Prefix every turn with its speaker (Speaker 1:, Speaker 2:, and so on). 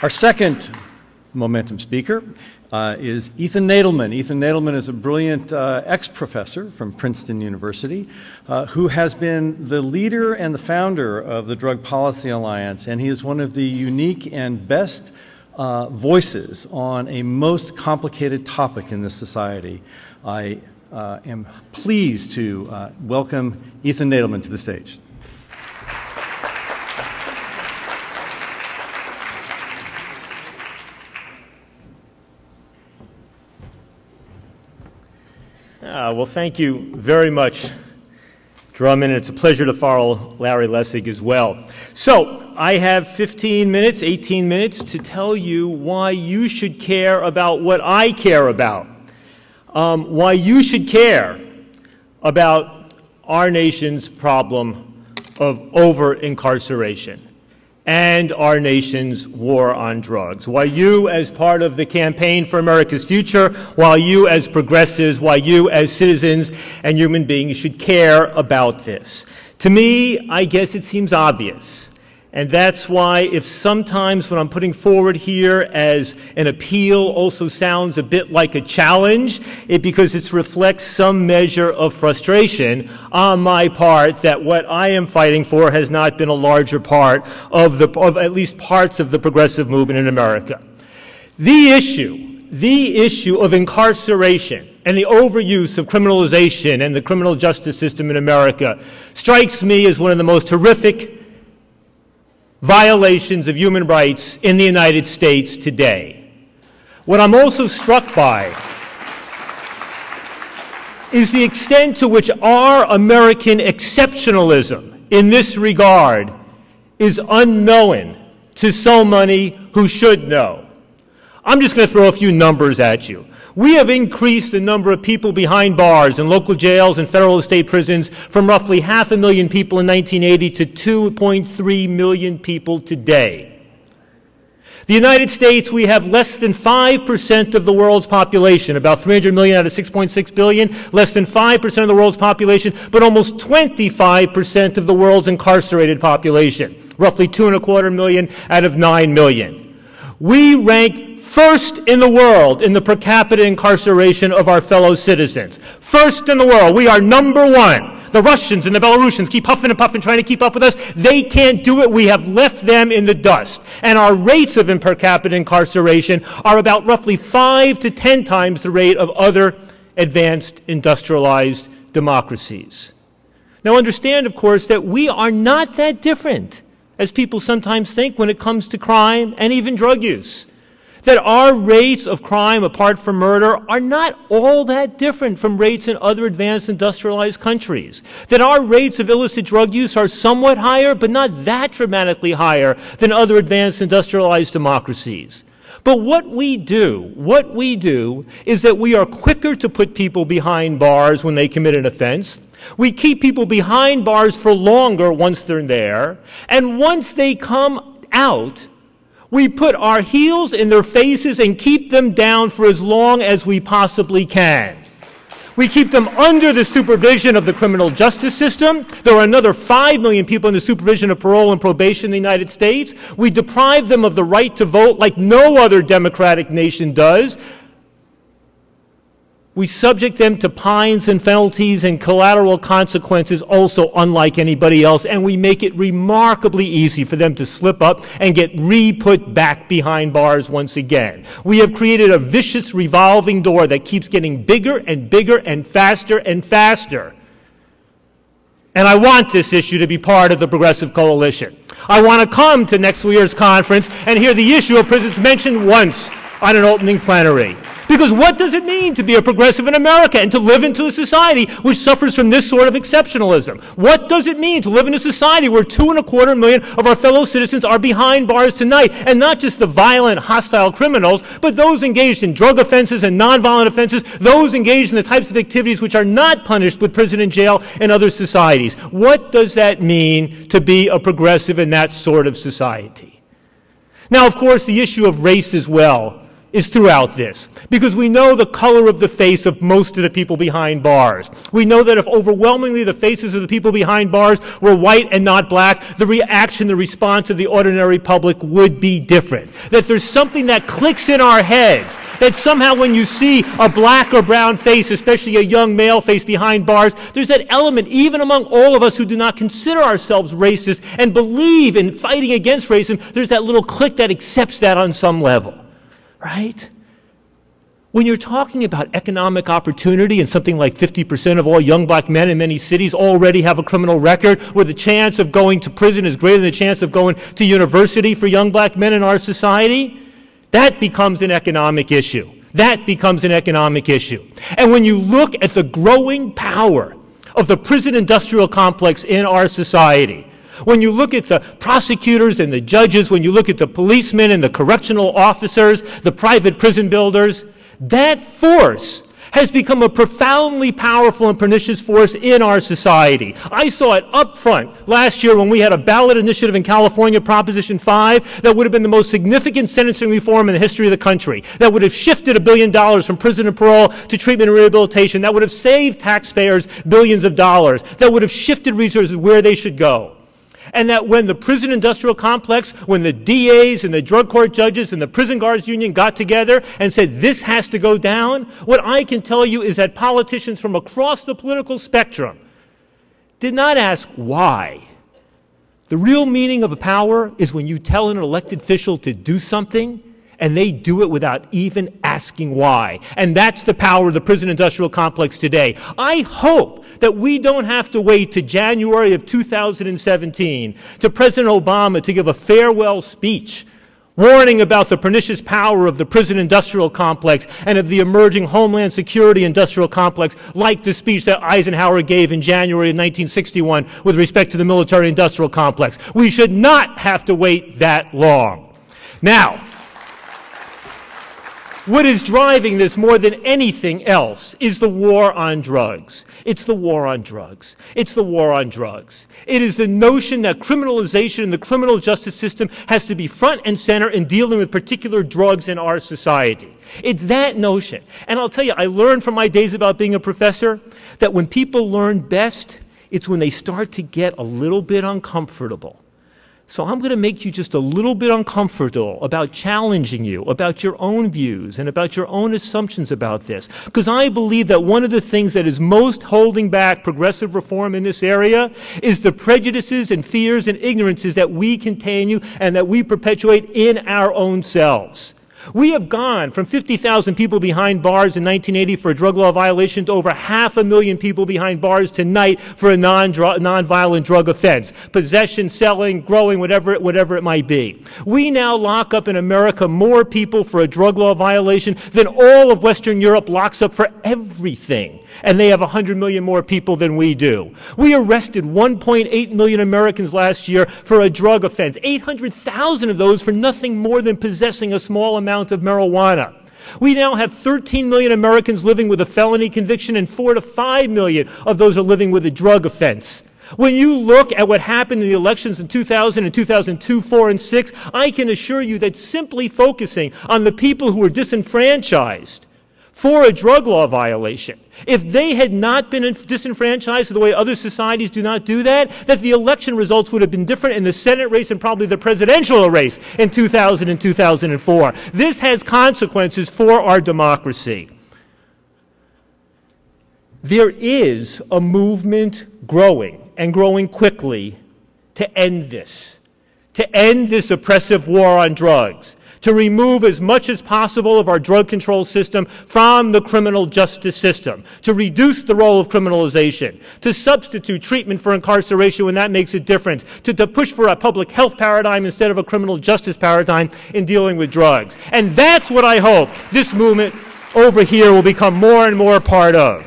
Speaker 1: Our second Momentum speaker is Ethan Nadelmann. Ethan Nadelmann is a brilliant ex-professor from Princeton University who has been the leader and the founder of the Drug Policy Alliance, and he is one of the unique and best voices on a most complicated topic in this society. I am pleased to welcome Ethan Nadelmann to the stage.
Speaker 2: Well, thank you very much, Drummond. It's a pleasure to follow Larry Lessig as well. So I have 15 minutes, 18 minutes to tell you why you should care about what I care about, why you should care about our nation's problem of over-incarceration and our nation's war on drugs. Why you, as part of the Campaign for America's Future, while you as progressives, why you as citizens and human beings should care about this. To me, I guess it seems obvious. And that's why if sometimes what I'm putting forward here as an appeal also sounds a bit like a challenge, because it reflects some measure of frustration on my part that what I am fighting for has not been a larger part of at least parts of the progressive movement in America. The issue of incarceration and the overuse of criminalization and the criminal justice system in America strikes me as one of the most horrific violations of human rights in the United States today. What I'm also struck by is the extent to which our American exceptionalism in this regard is unknown to so many who should know. I'm just going to throw a few numbers at you. We have increased the number of people behind bars in local jails and federal and state prisons from roughly 500,000 people in 1980 to 2.3 million people today. The United States, we have less than 5% of the world's population, about 300 million out of 6.6 billion, less than 5% of the world's population, but almost 25% of the world's incarcerated population, roughly 2.25 million out of 9 million. We rank first in the world in the per capita incarceration of our fellow citizens. First in the world. We are number one. The Russians and the Belarusians keep huffing and puffing trying to keep up with us. They can't do it. We have left them in the dust. And our rates of per capita incarceration are about roughly 5 to 10 times the rate of other advanced industrialized democracies. Now understand, of course, that we are not that different, as people sometimes think, when it comes to crime and even drug use. That our rates of crime, apart from murder, are not all that different from rates in other advanced industrialized countries. That our rates of illicit drug use are somewhat higher, but not that dramatically higher than other advanced industrialized democracies. But what we do is that we are quicker to put people behind bars when they commit an offense. We keep people behind bars for longer once they're there. And once they come out, we put our heels in their faces and keep them down for as long as we possibly can. We keep them under the supervision of the criminal justice system. There are another 5 million people in the supervision of parole and probation in the United States. We deprive them of the right to vote like no other democratic nation does. We subject them to fines and penalties and collateral consequences also unlike anybody else, and we make it remarkably easy for them to slip up and get re-put back behind bars once again. We have created a vicious revolving door that keeps getting bigger and bigger and faster and faster. And I want this issue to be part of the Progressive Coalition. I want to come to next year's conference and hear the issue of prisons mentioned once on an opening plenary. Because what does it mean to be a progressive in America and to live into a society which suffers from this sort of exceptionalism? What does it mean to live in a society where 2.25 million of our fellow citizens are behind bars tonight? And not just the violent, hostile criminals, but those engaged in drug offenses and nonviolent offenses, those engaged in the types of activities which are not punished with prison and jail in other societies. What does that mean to be a progressive in that sort of society? Now, of course, the issue of race as well is throughout this, because we know the color of the face of most of the people behind bars. We know that if overwhelmingly the faces of the people behind bars were white and not black, the reaction, the response of the ordinary public would be different. That there's something that clicks in our heads, that somehow when you see a black or brown face, especially a young male face behind bars, there's that element, even among all of us who do not consider ourselves racist and believe in fighting against racism, there's that little click that accepts that on some level. Right? When you're talking about economic opportunity and something like 50% of all young black men in many cities already have a criminal record, where the chance of going to prison is greater than the chance of going to university for young black men in our society, that becomes an economic issue. That becomes an economic issue. And when you look at the growing power of the prison industrial complex in our society, when you look at the prosecutors and the judges, when you look at the policemen and the correctional officers, the private prison builders, that force has become a profoundly powerful and pernicious force in our society. I saw it up front last year when we had a ballot initiative in California, Proposition 5, that would have been the most significant sentencing reform in the history of the country, that would have shifted $1 billion from prison and parole to treatment and rehabilitation, that would have saved taxpayers billions of dollars, that would have shifted resources where they should go. And that when the prison industrial complex, when the DAs and the drug court judges and the prison guards union got together and said this has to go down, what I can tell you is that politicians from across the political spectrum did not ask why. The real meaning of a power is when you tell an elected official to do something and they do it without even asking why. And that's the power of the prison industrial complex today. I hope that we don't have to wait to January of 2017 to President Obama to give a farewell speech warning about the pernicious power of the prison industrial complex and of the emerging Homeland Security industrial complex, like the speech that Eisenhower gave in January of 1961 with respect to the military industrial complex. We should not have to wait that long. Now, what is driving this more than anything else is the war on drugs. It's the war on drugs. It's the war on drugs. It is the notion that criminalization in the criminal justice system has to be front and center in dealing with particular drugs in our society. It's that notion. And I'll tell you, I learned from my days about being a professor that when people learn best, it's when they start to get a little bit uncomfortable. So I'm going to make you just a little bit uncomfortable about challenging you, about your own views and about your own assumptions about this. Because I believe that one of the things that is most holding back progressive reform in this area is the prejudices and fears and ignorances that we continue and that we perpetuate in our own selves. We have gone from 50,000 people behind bars in 1980 for a drug law violation to over 500,000 people behind bars tonight for a non-violent drug offense. Possession, selling, growing, whatever it might be. We now lock up in America more people for a drug law violation than all of Western Europe locks up for everything. And they have 100 million more people than we do. We arrested 1.8 million Americans last year for a drug offense. 800,000 of those for nothing more than possessing a small amount of marijuana. We now have 13 million Americans living with a felony conviction, and 4 to 5 million of those are living with a drug offense. When you look at what happened in the elections in 2000 and 2002, 4, and 6, I can assure you that simply focusing on the people who were disenfranchised for a drug law violation, if they had not been disenfranchised the way other societies do not do that, that the election results would have been different in the Senate race and probably the presidential race in 2000 and 2004. This has consequences for our democracy. There is a movement growing, and growing quickly, to end this oppressive war on drugs, to remove as much as possible of our drug control system from the criminal justice system, to reduce the role of criminalization, to substitute treatment for incarceration when that makes a difference, to push for a public health paradigm instead of a criminal justice paradigm in dealing with drugs. And that's what I hope this movement over here will become more and more a part of.